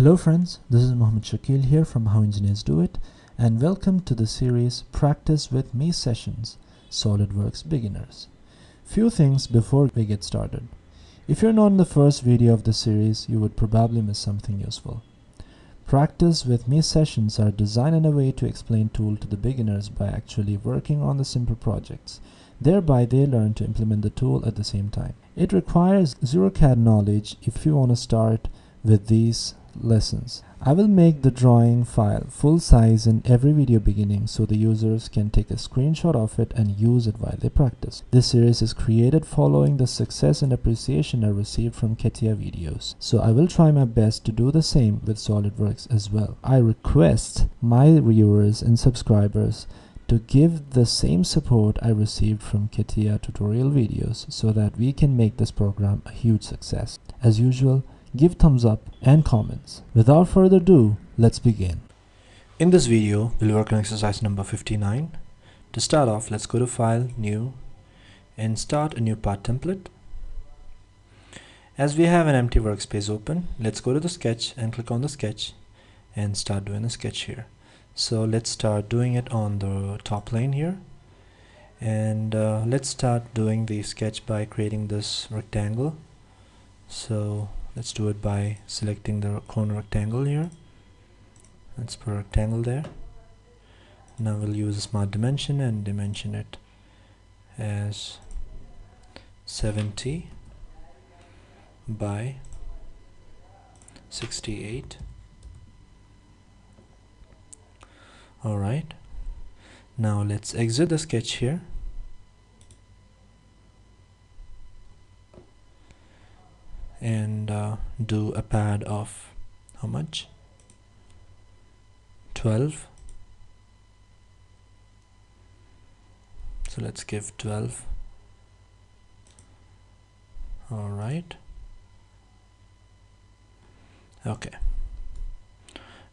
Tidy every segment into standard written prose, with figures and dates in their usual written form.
Hello friends, this is Mohammed Shakil here from How Engineers Do It, and welcome to the series Practice with Me Sessions, SolidWorks Beginners. Few things before we get started. If you're not in the first video of the series, you would probably miss something useful. Practice with Me sessions are designed in a way to explain tool to the beginners by actually working on the simple projects. Thereby they learn to implement the tool at the same time. It requires zero CAD knowledge if you want to start with these lessons. I will make the drawing file full size in every video beginning so the users can take a screenshot of it and use it while they practice. This series is created following the success and appreciation I received from CAPA videos, so I will try my best to do the same with SolidWorks as well. I request my viewers and subscribers to give the same support I received from CAPA tutorial videos so that we can make this program a huge success. As usual, give thumbs up and comments. Without further ado, let's begin. In this video, we'll work on exercise number 59. To start off, let's go to File, New, and start a new part template. As we have an empty workspace open, let's go to the sketch and click on the sketch and start doing a sketch here. So let's start doing it on the top plane here. And let's start doing the sketch by creating this rectangle. So let's do it by selecting the corner rectangle here. Let's put a rectangle there. Now we'll use a smart dimension and dimension it as 70 by 68. Alright, now let's exit the sketch here. And do a pad of how much? 12. So let's give 12. Alright. Okay.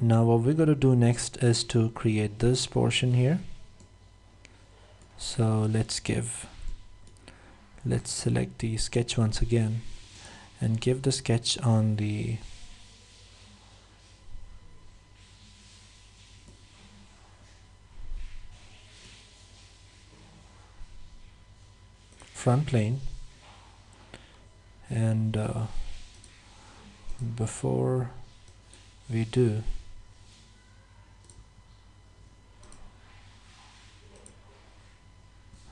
Now what we're going to do next is to create this portion here. So let's select the sketch once again and give the sketch on the front plane, and before we do,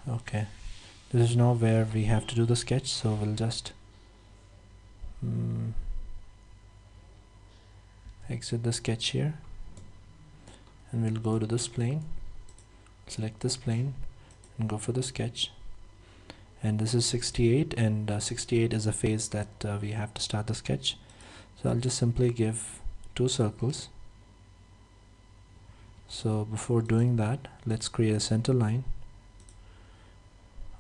okay, this is now where we have to do the sketch, so we'll just exit the sketch here and we'll go to this plane, select this plane and go for the sketch. And this is 68, and 68 is a phase that we have to start the sketch. So I'll just simply give 2 circles. So before doing that, let's create a center line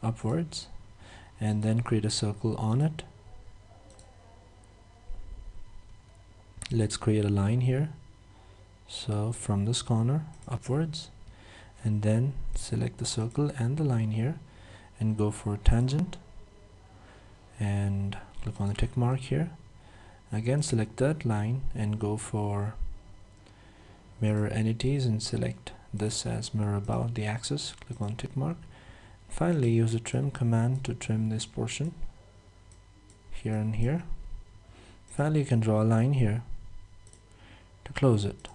upwards and then create a circle on it. Let's create a line here, so from this corner upwards, and then select the circle and the line here and go for tangent and click on the tick mark here. Again, select that line and go for mirror entities and select this as mirror about the axis. Click on tick mark. Finally, use the trim command to trim this portion here and here. Finally, you can draw a line here to close it.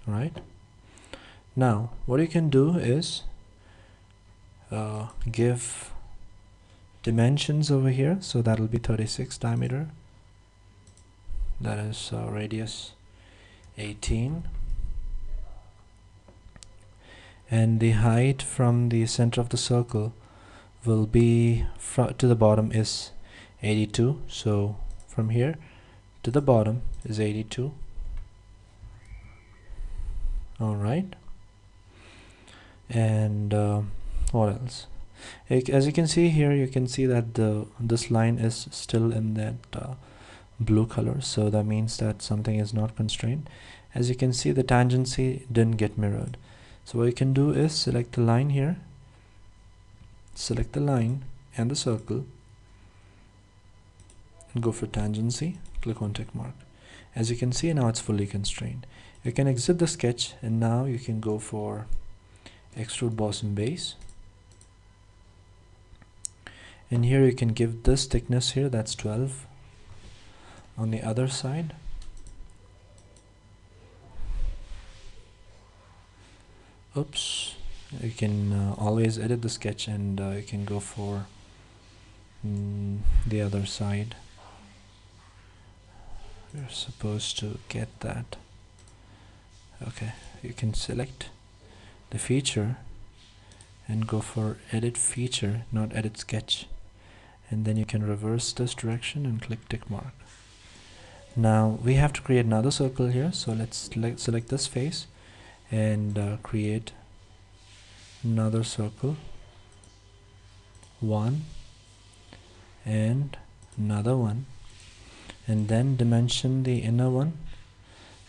Alright, now what you can do is give dimensions over here, so that'll be 36 diameter, that is radius 18, and the height from the center of the circle will be to the bottom is 82, so from here to the bottom is 82. Alright, and what else? As you can see here, you can see that this line is still in that blue color, so that means that something is not constrained. As you can see, the tangency didn't get mirrored. So what you can do is select the line here, select the line and the circle, and go for tangency, click on tick mark, As you can see, now it's fully constrained. You can exit the sketch, and now you can go for extrude boss and base, and here you can give this thickness here, that's 12. On the other side, oops, you can always edit the sketch, and you can go for the other side. You're supposed to get that. Okay, you can select the feature and go for edit feature, not edit sketch, and then you can reverse this direction and click tick mark. Now we have to create another circle here, so let's select this face and create another circle, one and another one, and then dimension the inner one,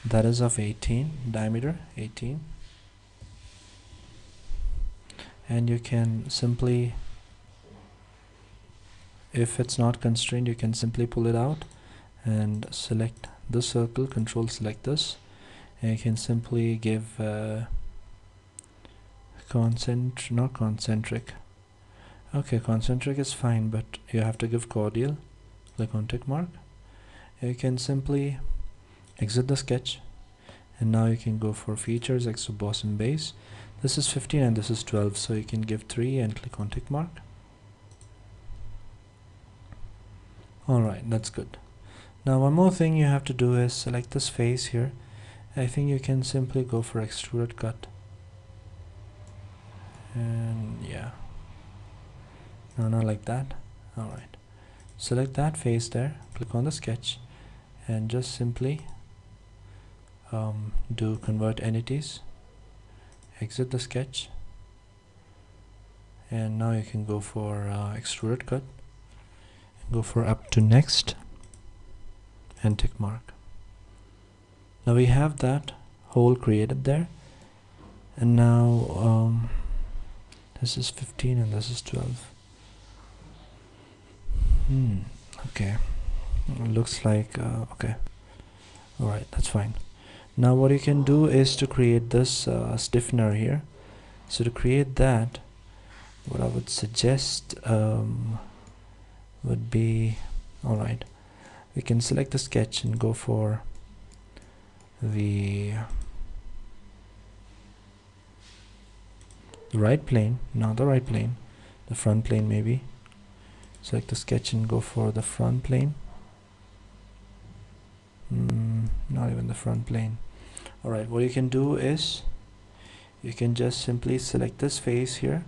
that is of 18, diameter 18, and you can simply, if it's not constrained, you can simply pull it out and select the circle, control select this, and you can simply give not concentric. Okay, concentric is fine, but you have to give cordial. Click on tick mark. You can simply exit the sketch, and now you can go for features, extrude boss and base. This is 15 and this is 12, so you can give 3 and click on tick mark. Alright, that's good. Now one more thing you have to do is select this face here. I think you can simply go for extruded cut, and yeah, no, not like that. Alright, select that face there, click on the sketch, and just simply do convert entities, exit the sketch, and now you can go for extruded cut, go for up to next and tick mark. Now we have that hole created there, and now this is 15 and this is 12. Okay, it looks like okay, alright, that's fine. Now what you can do is to create this stiffener here. So to create that, what I would suggest would be, alright, we can select the sketch and go for the right plane, not the right plane, the front plane maybe. Select the sketch and go for the front plane. Not even the front plane. Alright, what you can do is you can just simply select this face here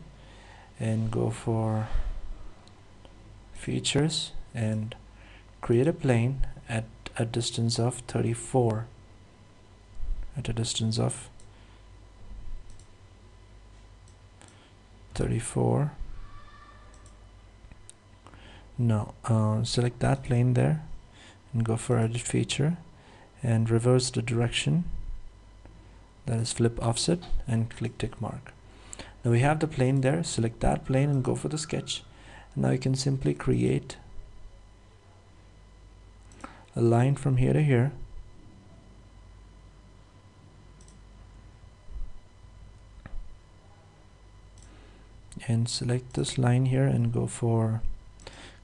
and go for features and create a plane at a distance of 34, at a distance of 34. Now select that plane there and go for edit feature and reverse the direction, that is flip offset, and click tick mark. Now we have the plane there, select that plane and go for the sketch, and now you can simply create a line from here to here, and select this line here and go for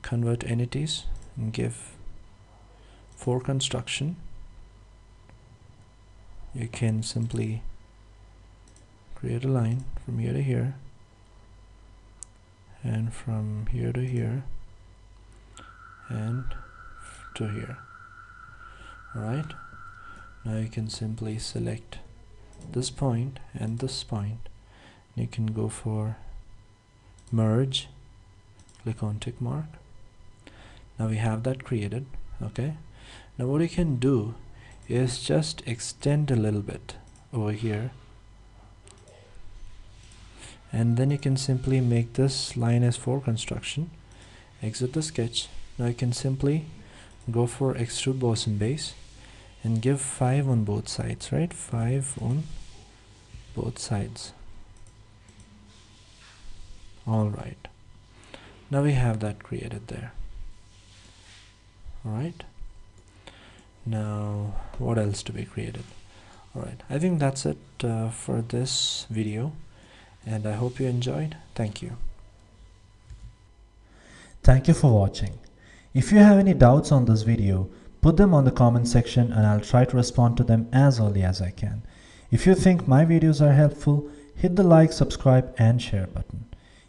convert entities and give for construction. You can simply create a line from here to here and from here to here and to here. Alright, now you can simply select this point and this point. You can go for merge, click on tick mark. Now we have that created. Okay, now what you can do is just extend a little bit over here, and then you can simply make this line as for construction, exit the sketch. Now you can simply go for extrude boss and base and give 5 on both sides, right? 5 on both sides. Alright, now we have that created there. Alright, Now, what else to be created? Alright, I think that's it for this video, and I hope you enjoyed. Thank you. Thank you for watching. If you have any doubts on this video, put them on the comment section and I'll try to respond to them as early as I can. If you think my videos are helpful, hit the like, subscribe and share button.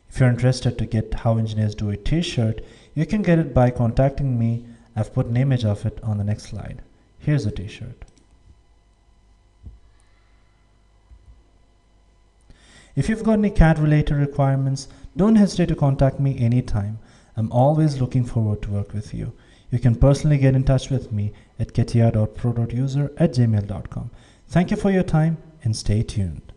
If you're interested to get How Engineers Do It t-shirt, you can get it by contacting me. I've put an image of it on the next slide. Here's a t-shirt. If you've got any CAD related requirements, don't hesitate to contact me anytime. I'm always looking forward to work with you. You can personally get in touch with me at ketia.pro.user@gmail.com. Thank you for your time and stay tuned.